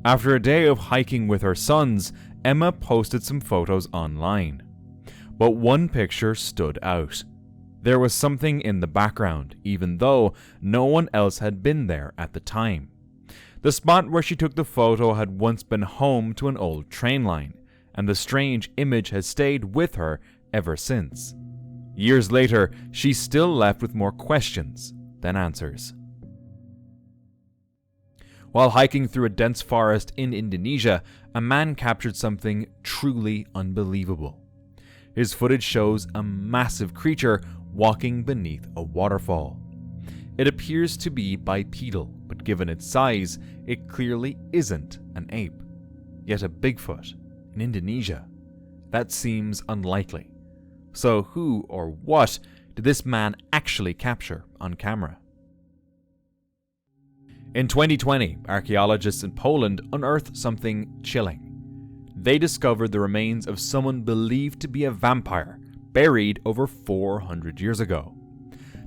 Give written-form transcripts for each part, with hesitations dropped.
After a day of hiking with her sons, Emma posted some photos online. But one picture stood out. There was something in the background, even though no one else had been there at the time. The spot where she took the photo had once been home to an old train line, and the strange image has stayed with her ever since. Years later, she's still left with more questions than answers. While hiking through a dense forest in Indonesia, a man captured something truly unbelievable. His footage shows a massive creature walking beneath a waterfall. It appears to be bipedal, but given its size, it clearly isn't an ape. Yet a Bigfoot in Indonesia? That seems unlikely. So who or what did this man actually capture on camera? In 2020, archaeologists in Poland unearthed something chilling. They discovered the remains of someone believed to be a vampire, buried over 400 years ago.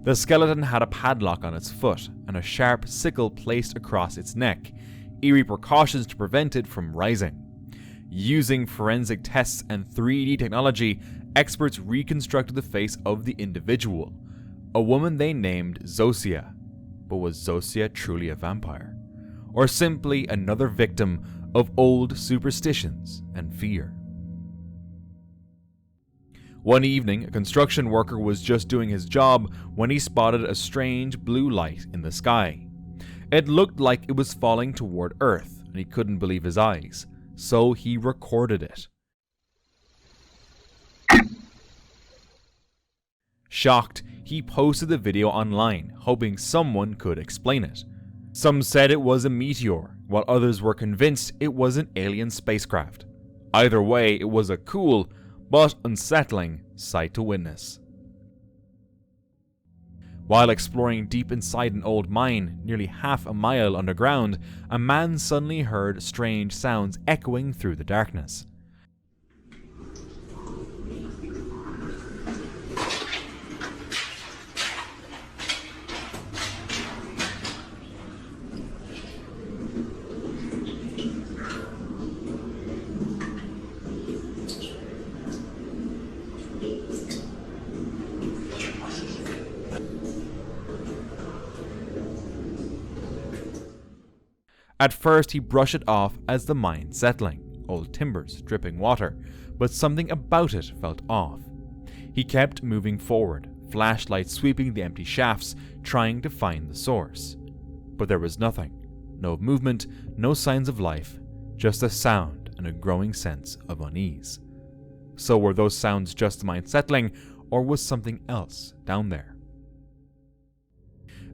The skeleton had a padlock on its foot and a sharp sickle placed across its neck, eerie precautions to prevent it from rising. Using forensic tests and 3D technology, experts reconstructed the face of the individual, a woman they named Zosia. But was Zosia truly a vampire? Or simply another victim of old superstitions and fear? One evening, a construction worker was just doing his job when he spotted a strange blue light in the sky. It looked like it was falling toward Earth, and he couldn't believe his eyes, so he recorded it. Shocked, he posted the video online, hoping someone could explain it. Some said it was a meteor, while others were convinced it was an alien spacecraft. Either way, it was a cool, but unsettling sight to witness. While exploring deep inside an old mine, nearly half a mile underground, a man suddenly heard strange sounds echoing through the darkness. At first he brushed it off as the mine settling, old timbers dripping water, but something about it felt off. He kept moving forward, flashlight sweeping the empty shafts, trying to find the source. But there was nothing. No movement, no signs of life, just a sound and a growing sense of unease. So were those sounds just the mine settling, or was something else down there?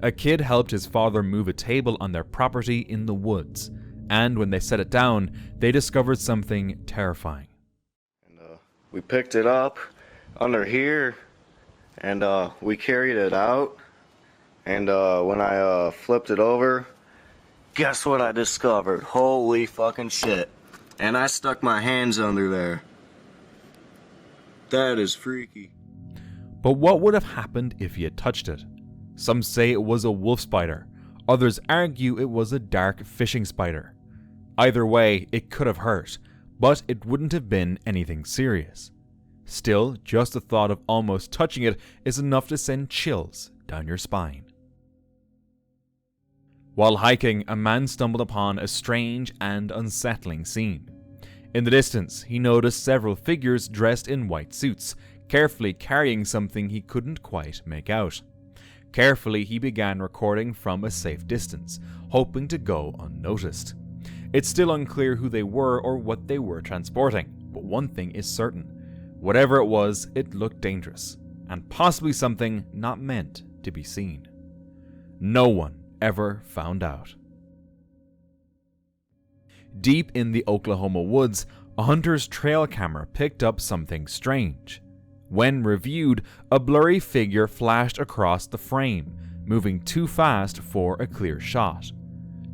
A kid helped his father move a table on their property in the woods, and when they set it down, they discovered something terrifying. We picked it up under here, and we carried it out, and when I flipped it over, guess what I discovered? Holy fucking shit. And I stuck my hands under there. That is freaky. But what would have happened if he had touched it? Some say it was a wolf spider, others argue it was a dark fishing spider. Either way, it could have hurt, but it wouldn't have been anything serious. Still, just the thought of almost touching it is enough to send chills down your spine. While hiking, a man stumbled upon a strange and unsettling scene. In the distance, he noticed several figures dressed in white suits, carefully carrying something he couldn't quite make out. Carefully, he began recording from a safe distance, hoping to go unnoticed. It's still unclear who they were or what they were transporting, but one thing is certain. Whatever it was, it looked dangerous, and possibly something not meant to be seen. No one ever found out. Deep in the Oklahoma woods, a hunter's trail camera picked up something strange. When reviewed, a blurry figure flashed across the frame, moving too fast for a clear shot.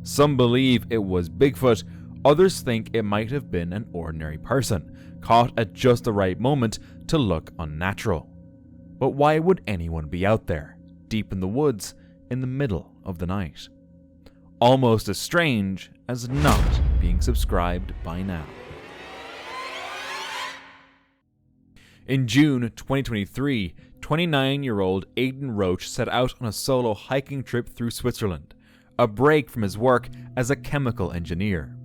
Some believe it was Bigfoot, others think it might have been an ordinary person, caught at just the right moment to look unnatural. But why would anyone be out there, deep in the woods, in the middle of the night? Almost as strange as not being subscribed by now. In June 2023, 29-year-old Aidan Roach set out on a solo hiking trip through Switzerland, a break from his work as a chemical engineer.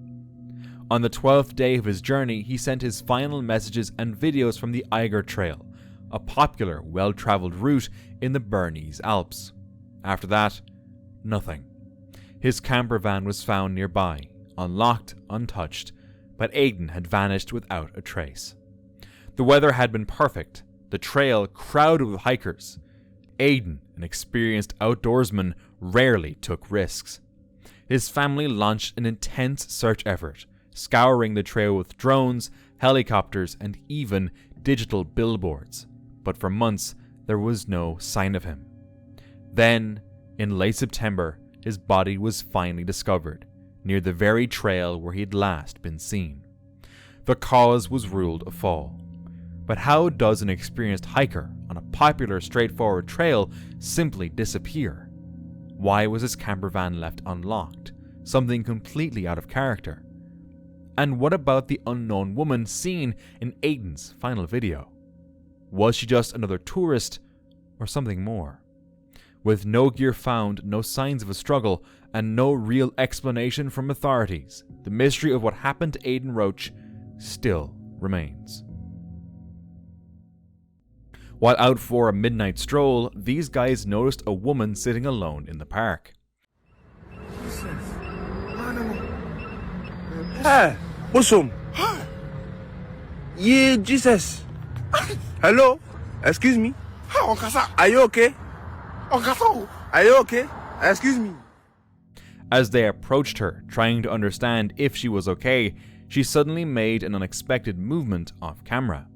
On the 12th day of his journey, he sent his final messages and videos from the Eiger Trail, a popular, well-travelled route in the Bernese Alps. After that, nothing. His camper van was found nearby, unlocked, untouched, but Aidan had vanished without a trace. The weather had been perfect, the trail crowded with hikers. Aidan, an experienced outdoorsman, rarely took risks. His family launched an intense search effort, scouring the trail with drones, helicopters, and even digital billboards. But for months, there was no sign of him. Then, in late September, his body was finally discovered, near the very trail where he had last been seen. The cause was ruled a fall. But how does an experienced hiker on a popular, straightforward trail simply disappear? Why was his camper van left unlocked? Something completely out of character. And what about the unknown woman seen in Aidan's final video? Was she just another tourist, or something more? With no gear found, no signs of a struggle, and no real explanation from authorities, the mystery of what happened to Aidan Roach still remains. While out for a midnight stroll, these guys noticed a woman sitting alone in the park. Hi, Bosom. Yeah, Jesus. Hello, excuse me. Are you okay? Are you okay? Excuse me. As they approached her, trying to understand if she was okay, she suddenly made an unexpected movement off camera.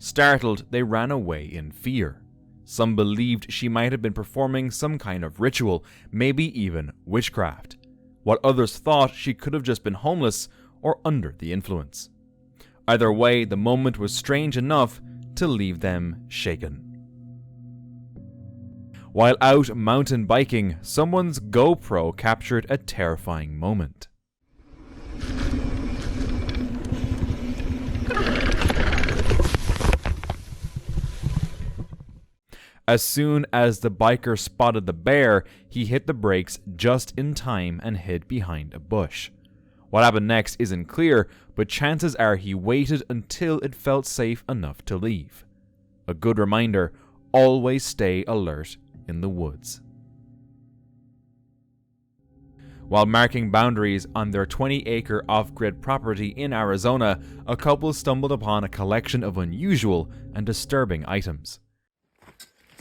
Startled, they ran away in fear. Some believed she might have been performing some kind of ritual, maybe even witchcraft, while others thought she could have just been homeless or under the influence. Either way, the moment was strange enough to leave them shaken. While out mountain biking, someone's GoPro captured a terrifying moment. As soon as the biker spotted the bear, he hit the brakes just in time and hid behind a bush. What happened next isn't clear, but chances are he waited until it felt safe enough to leave. A good reminder, always stay alert in the woods. While marking boundaries on their 20-acre off-grid property in Arizona, a couple stumbled upon a collection of unusual and disturbing items.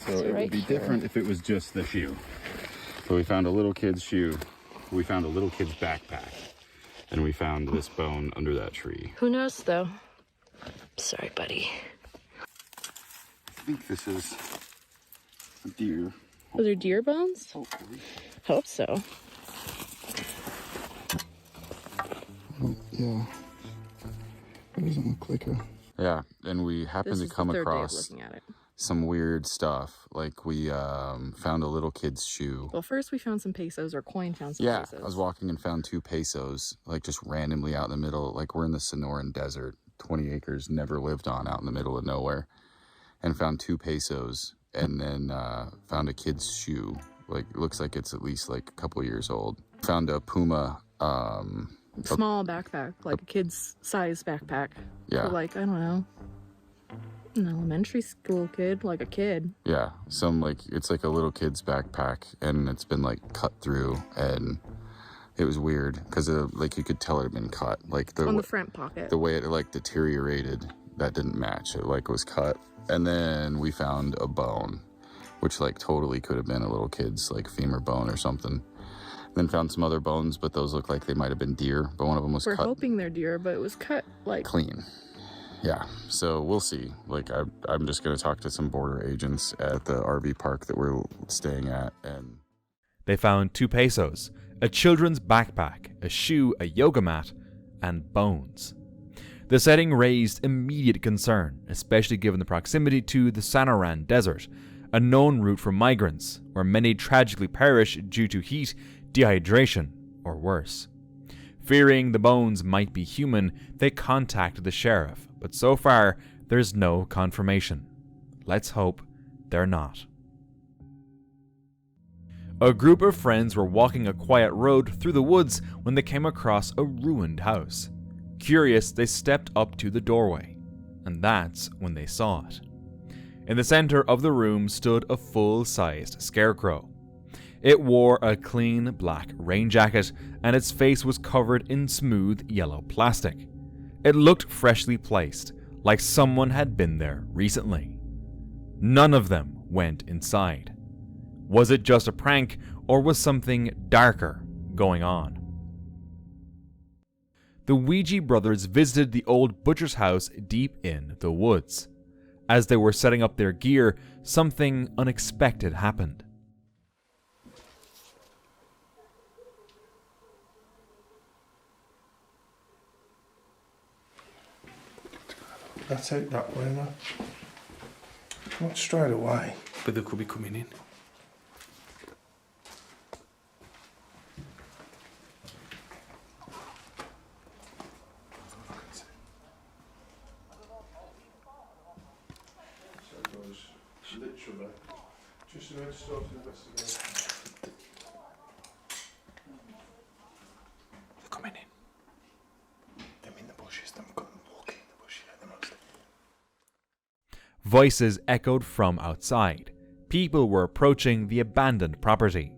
So it would be different if it was just the shoe. So we found a little kid's shoe, we found a little kid's backpack, and we found this bone under that tree. Who knows, though? Sorry, buddy. I think this is a deer. Those are deer bones? Hopefully. Hope so. Oh, yeah. It doesn't look like a... Yeah, and we happened to come across Looking at it. some weird stuff. Like we found a little kid's shoe. Well, first we found some pesos, or Coin found some Yeah, pesos. I was walking and found 2 pesos, like just randomly out in the middle. Like we're in the Sonoran Desert, 20 acres, never lived on, out in the middle of nowhere. And found 2 pesos, and then found a kid's shoe. Like it looks like it's at least like a couple years old. Found a Puma. Small backpack, like a kid's size backpack. Yeah. For like, I don't know, an elementary school kid, like a kid. Yeah, some like, it's like a little kid's backpack, and it's been like cut through, and it was weird because like you could tell it had been cut. Like On the front pocket. the way it like deteriorated, that didn't match. It like was cut. And then we found a bone, which like totally could have been a little kid's like femur bone or something. Then found some other bones, but those look like they might have been deer, but one of them was cut. We're hoping they're deer, but it was cut like clean. Yeah, so we'll see. Like I'm just gonna talk to some border agents at the RV park that we're staying at, and They found 2 pesos, a children's backpack, a shoe, a yoga mat, and bones. The setting raised immediate concern, especially given the proximity to the Sonoran Desert, a known route for migrants, where many tragically perish due to heat, dehydration, or worse. Fearing the bones might be human, they contacted the sheriff, but so far there's no confirmation. Let's hope they're not. A group of friends were walking a quiet road through the woods when they came across a ruined house. Curious, they stepped up to the doorway, and that's when they saw it. In the center of the room stood a full-sized scarecrow. It wore a clean black rain jacket, and its face was covered in smooth yellow plastic. It looked freshly placed, like someone had been there recently. None of them went inside. Was it just a prank, or was something darker going on? The Ouija brothers visited the old butcher's house deep in the woods. As they were setting up their gear, something unexpected happened. That's out that way now. Not straight away. But they could be coming in. So it goes literally just about to start to investigate. They're coming in. Them in the bushes, them couldn't walk in the bushes at the most. Voices echoed from outside. People were approaching the abandoned property.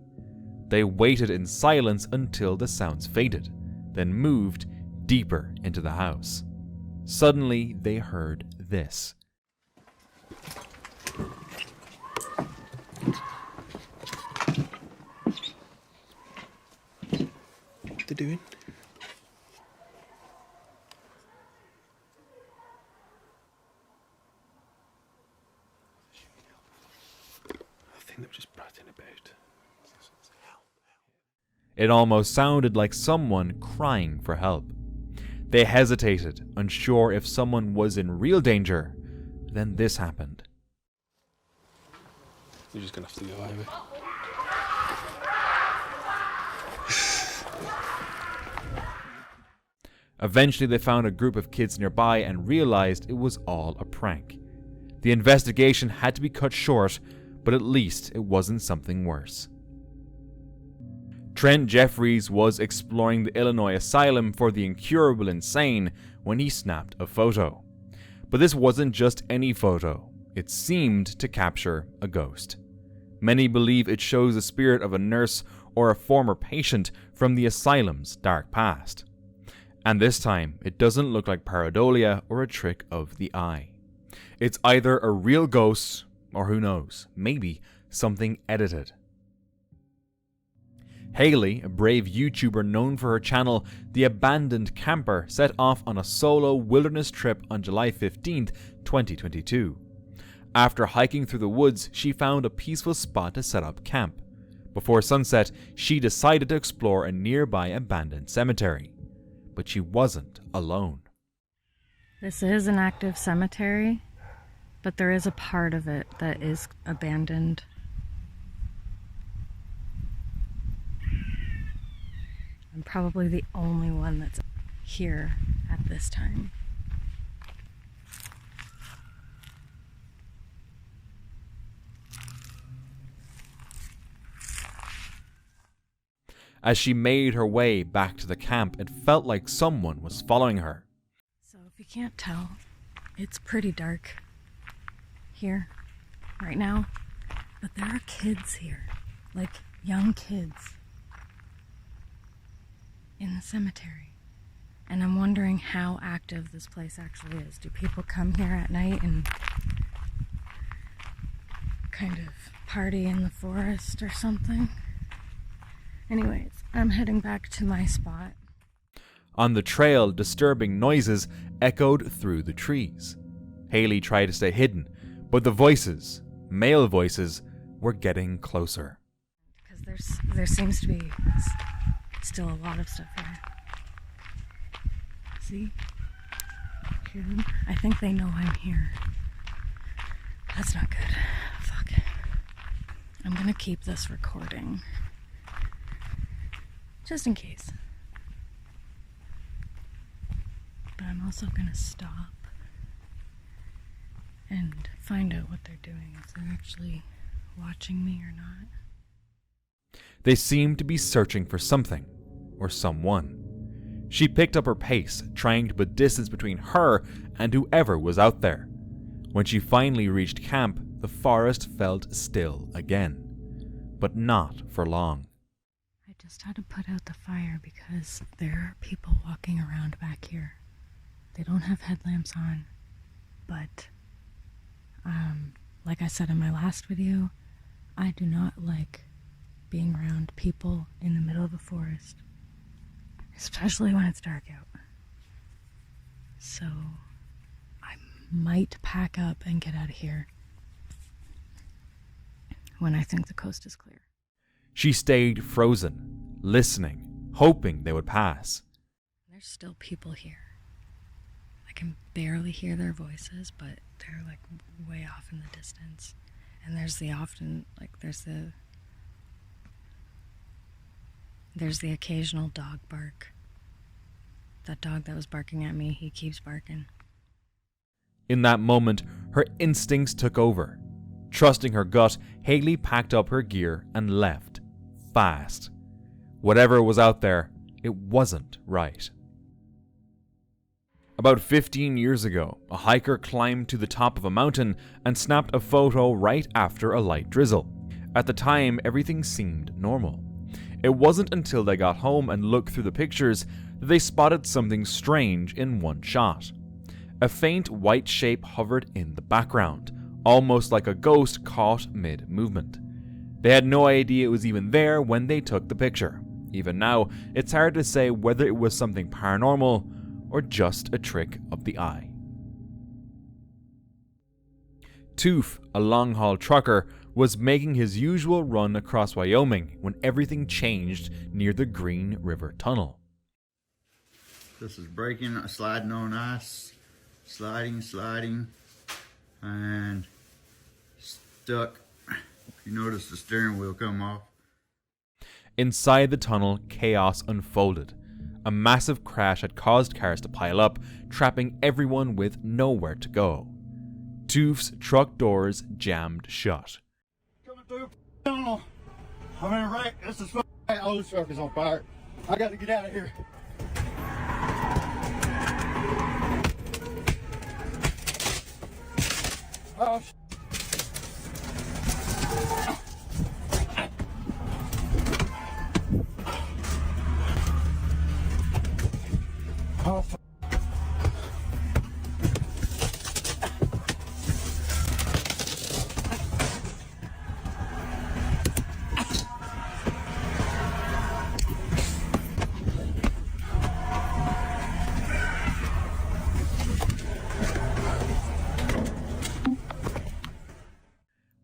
They waited in silence until the sounds faded, then moved deeper into the house. Suddenly, they heard this. What they're doing? I think they were just prattling about. It almost sounded like someone crying for help. They hesitated, unsure if someone was in real danger. Then this happened. You're just gonna have to go over. Eventually, they found a group of kids nearby and realized it was all a prank. The investigation had to be cut short, but at least it wasn't something worse. Trent Jeffries was exploring the Illinois Asylum for the incurable insane when he snapped a photo. But this wasn't just any photo. It seemed to capture a ghost. Many believe it shows the spirit of a nurse or a former patient from the asylum's dark past. And this time, it doesn't look like pareidolia or a trick of the eye. It's either a real ghost, or who knows, maybe something edited. Haley, a brave YouTuber known for her channel The Abandoned Camper, set off on a solo wilderness trip on July 15th, 2022. After hiking through the woods, she found a peaceful spot to set up camp. Before sunset, she decided to explore a nearby abandoned cemetery. But she wasn't alone. This is an active cemetery, but there is a part of it that is abandoned. I'm probably the only one that's here at this time. As she made her way back to the camp, it felt like someone was following her. So if you can't tell, it's pretty dark here right now, but there are kids here, like young kids in the cemetery. And I'm wondering how active this place actually is. Do people come here at night and kind of party in the forest or something? Anyways, I'm heading back to my spot. On the trail, disturbing noises echoed through the trees. Haley tried to stay hidden, but the voices, male voices, were getting closer. Because there seems to be still a lot of stuff here. See? Hear them? I think they know I'm here. That's not good. Fuck. I'm gonna keep this recording. Just in case. but I'm also gonna stop and find out what they're doing, if they're actually watching me or not. They seemed to be searching for something, or someone. She picked up her pace, trying to put distance between her and whoever was out there. When she finally reached camp, the forest felt still again, but not for long. I just had to put out the fire because there are people walking around back here. They don't have headlamps on, but like I said in my last video, I do not like being around people in the middle of a forest, especially when it's dark out. So I might pack up and get out of here when I think the coast is clear. She stayed frozen, listening, hoping they would pass. There's still people here. I can barely hear their voices, but they're like way off in the distance. And there's the occasional dog bark. That dog that was barking at me, he keeps barking. In that moment, her instincts took over. Trusting her gut, Haley packed up her gear and left. Fast. Whatever was out there, it wasn't right. About 15 years ago, a hiker climbed to the top of a mountain and snapped a photo right after a light drizzle. At the time, everything seemed normal. It wasn't until they got home and looked through the pictures that they spotted something strange in one shot. A faint white shape hovered in the background, almost like a ghost caught mid-movement. They had no idea it was even there when they took the picture. Even now, it's hard to say whether it was something paranormal or just a trick of the eye. Toof, a long-haul trucker, was making his usual run across Wyoming when everything changed near the Green River Tunnel. This is breaking, sliding on ice, sliding, and stuck. You notice the steering wheel come off. Inside the tunnel, chaos unfolded. A massive crash had caused cars to pile up, trapping everyone with nowhere to go. Toof's truck doors jammed shut. Coming through the tunnel. I'm in a wreck. This is right. All this truck is on fire. I got to get out of here. Oh,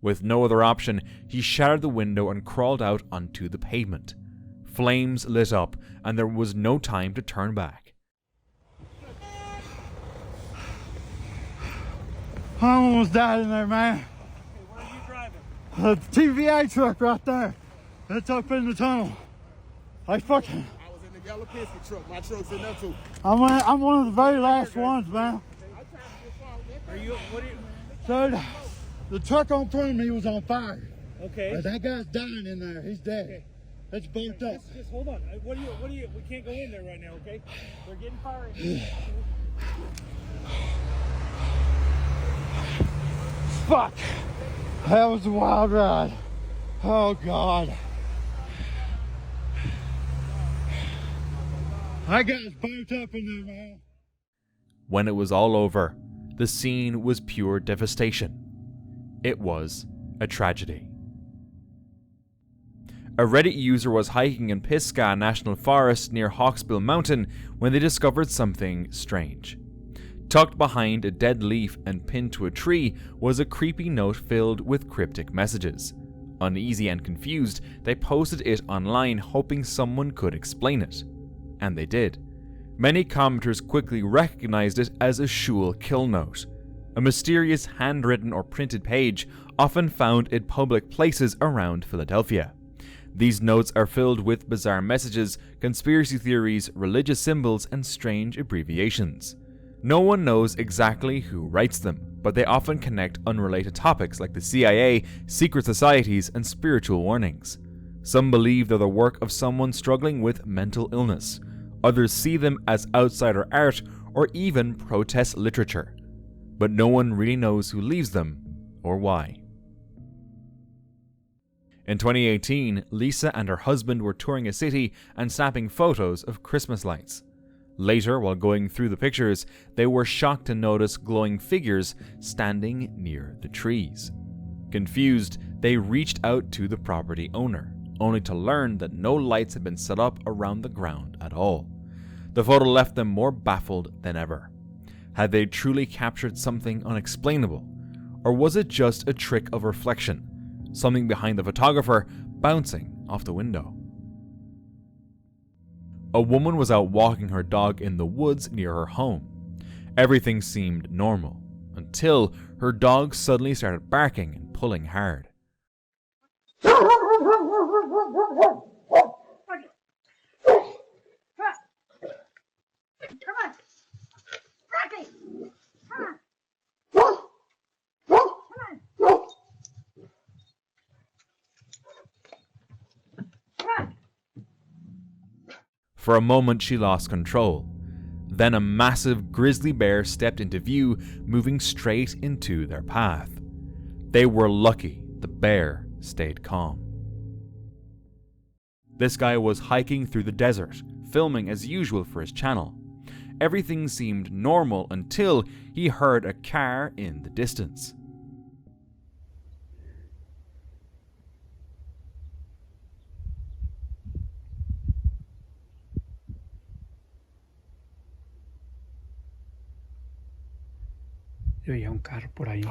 With no other option, he shattered the window and crawled out onto the pavement. Flames lit up, and there was no time to turn back. I almost died in there, man. Hey, where are you driving? The TVA truck right there. It's up in the tunnel. I fucking. I was in the yellow Penske truck. My truck's in there too. I'm one of the very last ones, man. Are you, what are you, So the truck on front of me was on fire. okay. That guy's dying in there. He's dead. Okay. It's burnt up. Just hold on. What are you, we can't go in there right now, okay? They're getting fire. Fuck. That was a wild ride. Oh, God. That guy's burnt up in there, man. When it was all over, the scene was pure devastation. It was a tragedy. A Reddit user was hiking in Pisgah National Forest near Hawksbill Mountain when they discovered something strange. Tucked behind a dead leaf and pinned to a tree was a creepy note filled with cryptic messages. Uneasy and confused, they posted it online hoping someone could explain it. And they did. Many commenters quickly recognized it as a Shul kill note, a mysterious handwritten or printed page often found in public places around Philadelphia. These notes are filled with bizarre messages, conspiracy theories, religious symbols, and strange abbreviations. No one knows exactly who writes them, but they often connect unrelated topics like the CIA, secret societies, and spiritual warnings. Some believe they're the work of someone struggling with mental illness. Others see them as outsider art or even protest literature. But no one really knows who leaves them or why. In 2018, Lisa and her husband were touring a city and snapping photos of Christmas lights. Later, while going through the pictures, they were shocked to notice glowing figures standing near the trees. Confused, they reached out to the property owner, only to learn that no lights had been set up around the ground at all. The photo left them more baffled than ever. Had they truly captured something unexplainable? Or was it just a trick of reflection, something behind the photographer bouncing off the window? A woman was out walking her dog in the woods near her home. Everything seemed normal, until her dog suddenly started barking and pulling hard. For a moment she lost control. Then a massive grizzly bear stepped into view, moving straight into their path. They were lucky the bear stayed calm. This guy was hiking through the desert, filming as usual for his channel. Everything seemed normal until he heard a car in the distance. Yo veía un carro por ahí.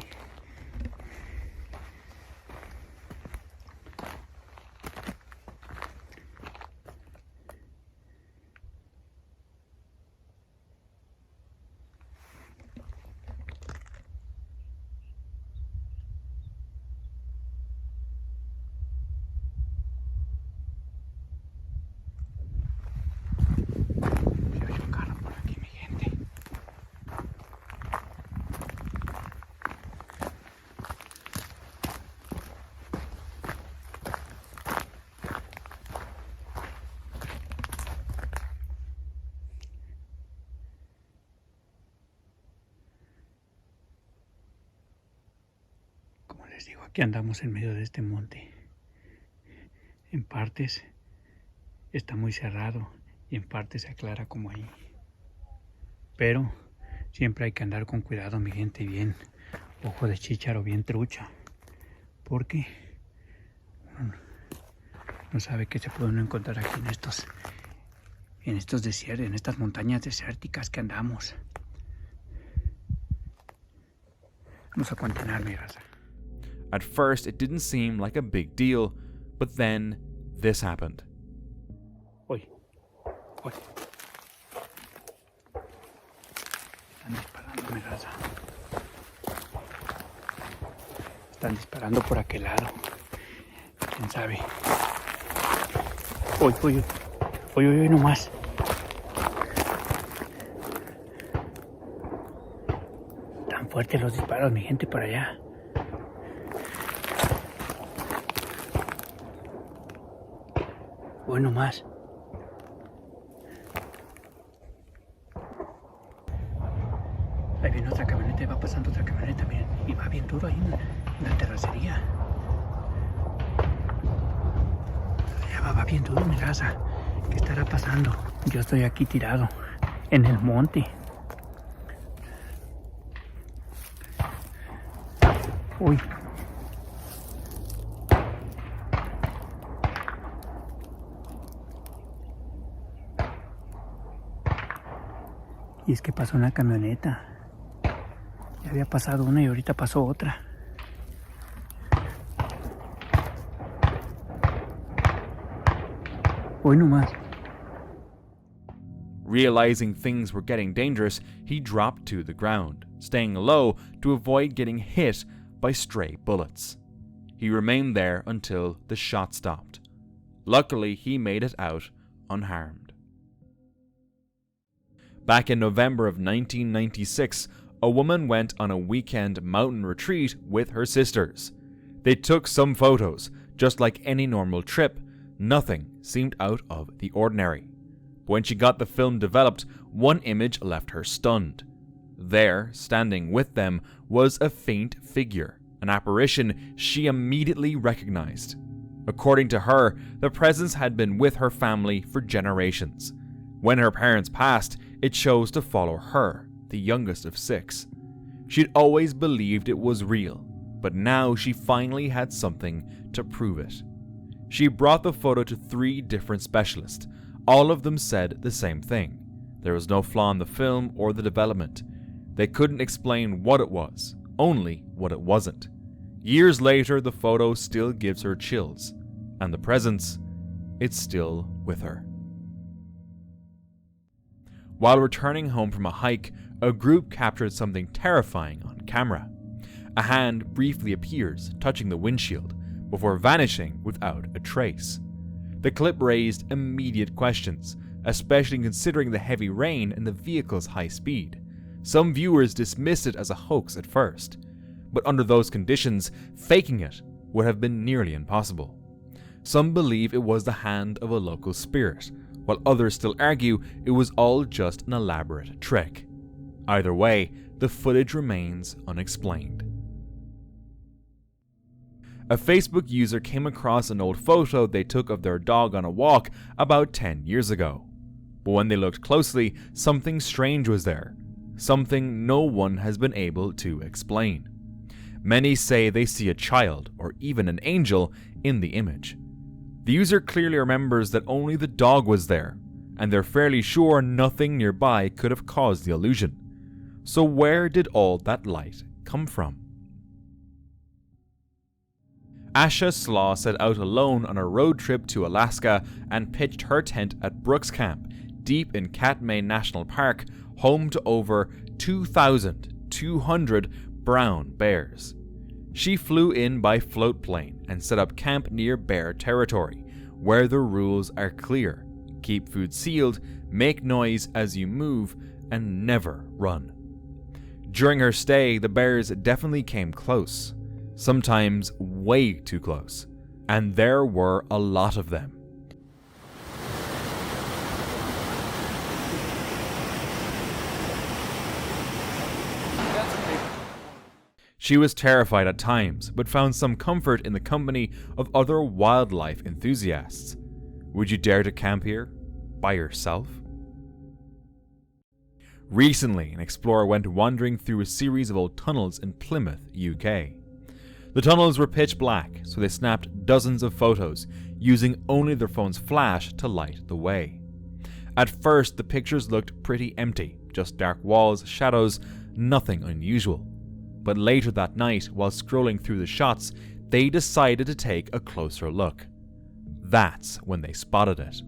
Les digo, aquí andamos en medio de este monte. En partes está muy cerrado y en partes se aclara como ahí. Pero siempre hay que andar con cuidado, mi gente, bien ojo de chícharo, bien trucha. Porque uno no sabe qué se puede uno encontrar aquí en estos desiertos, en estas montañas desérticas que andamos. Vamos a continuar, mi raza. At first, it didn't seem like a big deal, but then this happened. Oye. Están disparando, mi raza. Están disparando por aquel lado. ¿Quién sabe? Oye, nomás. Tan fuertes los disparos, mi gente, por allá. Bueno, más. Ahí viene otra camioneta y va pasando otra camioneta, miren. Y va bien duro ahí en la terracería. Ya va bien duro, mi raza. ¿Qué estará pasando? Yo estoy aquí tirado en el monte. Uy. Y es que pasó una camioneta. Ya había pasado una y ahorita pasó otra. Hoy nomás. Realizing things were getting dangerous, he dropped to the ground, staying low to avoid getting hit by stray bullets. He remained there until the shot stopped. Luckily, he made it out unharmed. Back in November of 1996, a woman went on a weekend mountain retreat with her sisters. They took some photos, just like any normal trip. Nothing seemed out of the ordinary. When she got the film developed, one image left her stunned. There, standing with them, was a faint figure, an apparition she immediately recognized. According to her, the presence had been with her family for generations. When her parents passed, it chose to follow her, the youngest of 6. She'd always believed it was real, but now she finally had something to prove it. She brought the photo to 3 different specialists. All of them said the same thing. There was no flaw in the film or the development. They couldn't explain what it was, only what it wasn't. Years later, the photo still gives her chills, and the presence, it's still with her. While returning home from a hike, a group captured something terrifying on camera. A hand briefly appears, touching the windshield, before vanishing without a trace. The clip raised immediate questions, especially considering the heavy rain and the vehicle's high speed. Some viewers dismissed it as a hoax at first, but under those conditions, faking it would have been nearly impossible. Some believe it was the hand of a local spirit, while others still argue it was all just an elaborate trick. Either way, the footage remains unexplained. A Facebook user came across an old photo they took of their dog on a walk about 10 years ago. But when they looked closely, something strange was there, something no one has been able to explain. Many say they see a child, or even an angel, in the image. The user clearly remembers that only the dog was there, and they're fairly sure nothing nearby could have caused the illusion. So where did all that light come from? Asha Slaw set out alone on a road trip to Alaska and pitched her tent at Brooks Camp, deep in Katmai National Park, home to over 2,200 brown bears. She flew in by float plane and set up camp near bear territory, where the rules are clear. Keep food sealed, make noise as you move, and never run. During her stay, the bears definitely came close. Sometimes way too close, and there were a lot of them. She was terrified at times, but found some comfort in the company of other wildlife enthusiasts. Would you dare to camp here? By yourself? Recently, an explorer went wandering through a series of old tunnels in Plymouth, UK. The tunnels were pitch black, so they snapped dozens of photos, using only their phone's flash to light the way. At first, the pictures looked pretty empty, just dark walls, shadows, nothing unusual. But later that night, while scrolling through the shots, they decided to take a closer look. That's when they spotted it.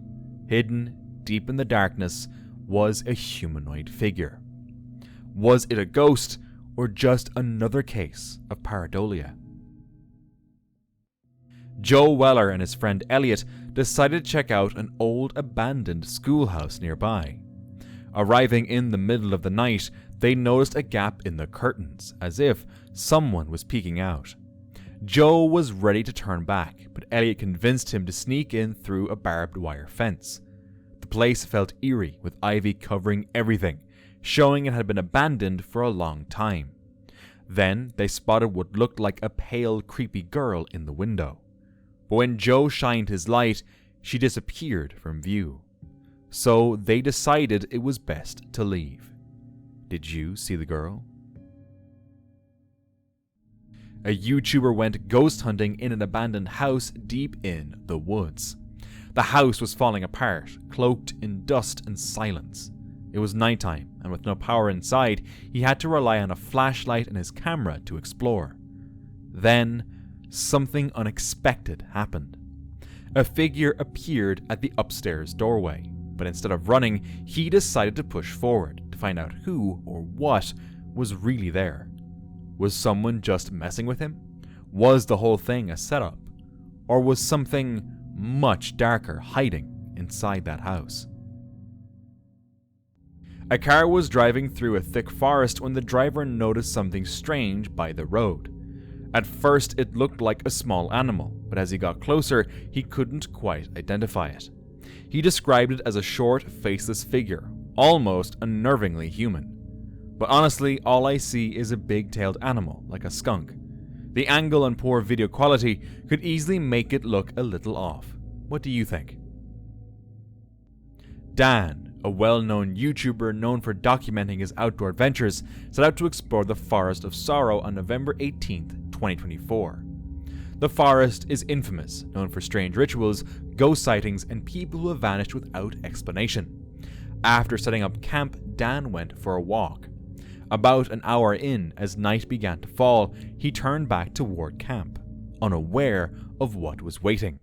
Hidden deep in the darkness was a humanoid figure. Was it a ghost, or just another case of pareidolia? Joe Weller and his friend Elliot decided to check out an old abandoned schoolhouse nearby. Arriving in the middle of the night, they noticed a gap in the curtains, as if someone was peeking out. Joe was ready to turn back, but Elliot convinced him to sneak in through a barbed wire fence. The place felt eerie, with ivy covering everything, showing it had been abandoned for a long time. Then they spotted what looked like a pale, creepy girl in the window. But when Joe shined his light, she disappeared from view. So they decided it was best to leave. Did you see the girl? A YouTuber went ghost hunting in an abandoned house deep in the woods. The house was falling apart, cloaked in dust and silence. It was nighttime, and with no power inside, he had to rely on a flashlight and his camera to explore. Then, something unexpected happened. A figure appeared at the upstairs doorway, but instead of running, he decided to push forward to find out who or what was really there. Was someone just messing with him? Was the whole thing a setup? Or was something much darker hiding inside that house? A car was driving through a thick forest when the driver noticed something strange by the road. At first it looked like a small animal, but as he got closer, he couldn't quite identify it. He described it as a short, faceless figure, almost unnervingly human. But honestly, all I see is a big-tailed animal, like a skunk. The angle and poor video quality could easily make it look a little off. What do you think? Dan, a well-known YouTuber known for documenting his outdoor adventures, set out to explore the Forest of Sorrow on November 18th, 2024. The forest is infamous, known for strange rituals, ghost sightings, and people who have vanished without explanation. After setting up camp, Dan went for a walk. About an hour in, as night began to fall, he turned back toward camp, unaware of what was waiting.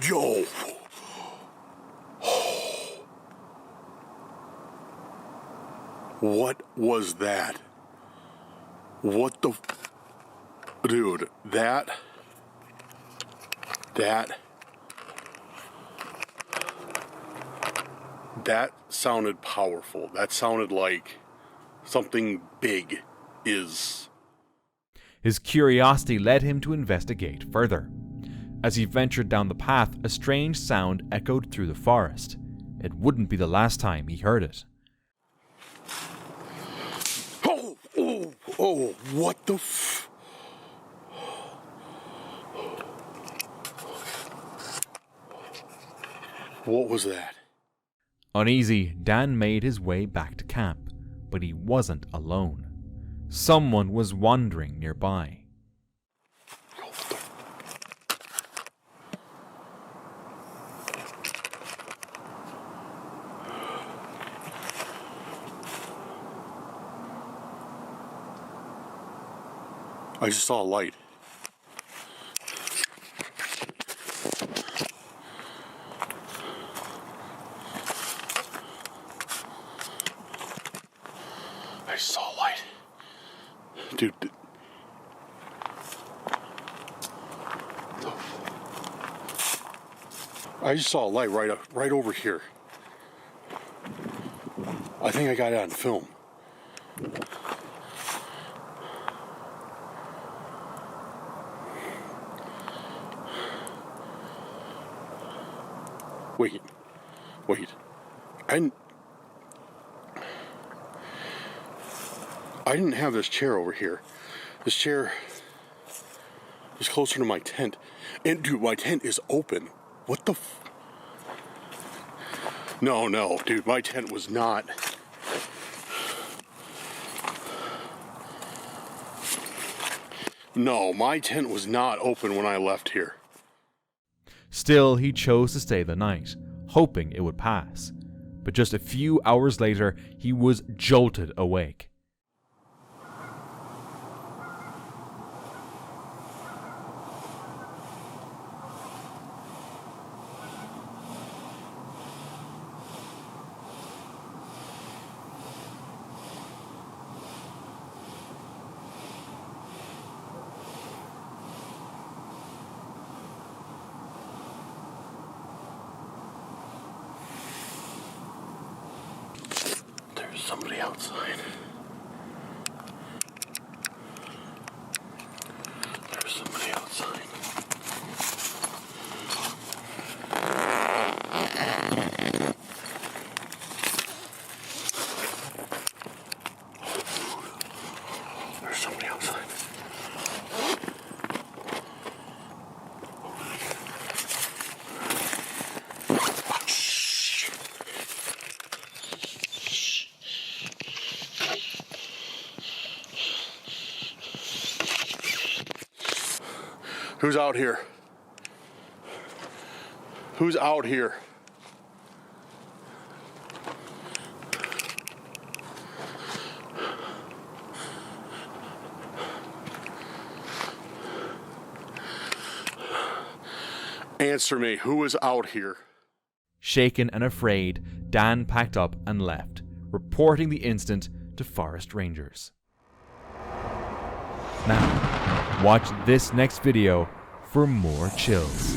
Yo! What was that? What the... Dude, that sounded powerful. That sounded like something big is... His curiosity led him to investigate further. As he ventured down the path, a strange sound echoed through the forest. It wouldn't be the last time he heard it. Oh, what the What was that? Uneasy, Dan made his way back to camp, but he wasn't alone. Someone was wandering nearby. I just saw a light. I just saw a light. Dude. I just saw a light right over here. I think I got it on film. Wait. I didn't have this chair over here. This chair is closer to my tent. And dude, my tent is open. What the No, dude, my tent was not. No, my tent was not open when I left here. Still, he chose to stay the night, hoping it would pass. But just a few hours later, he was jolted awake. Somebody outside. There's somebody outside. There's somebody outside. Who's out here? Who's out here? Answer me, who is out here? Shaken and afraid, Dan packed up and left, reporting the incident to forest rangers. Now, watch this next video for more chills.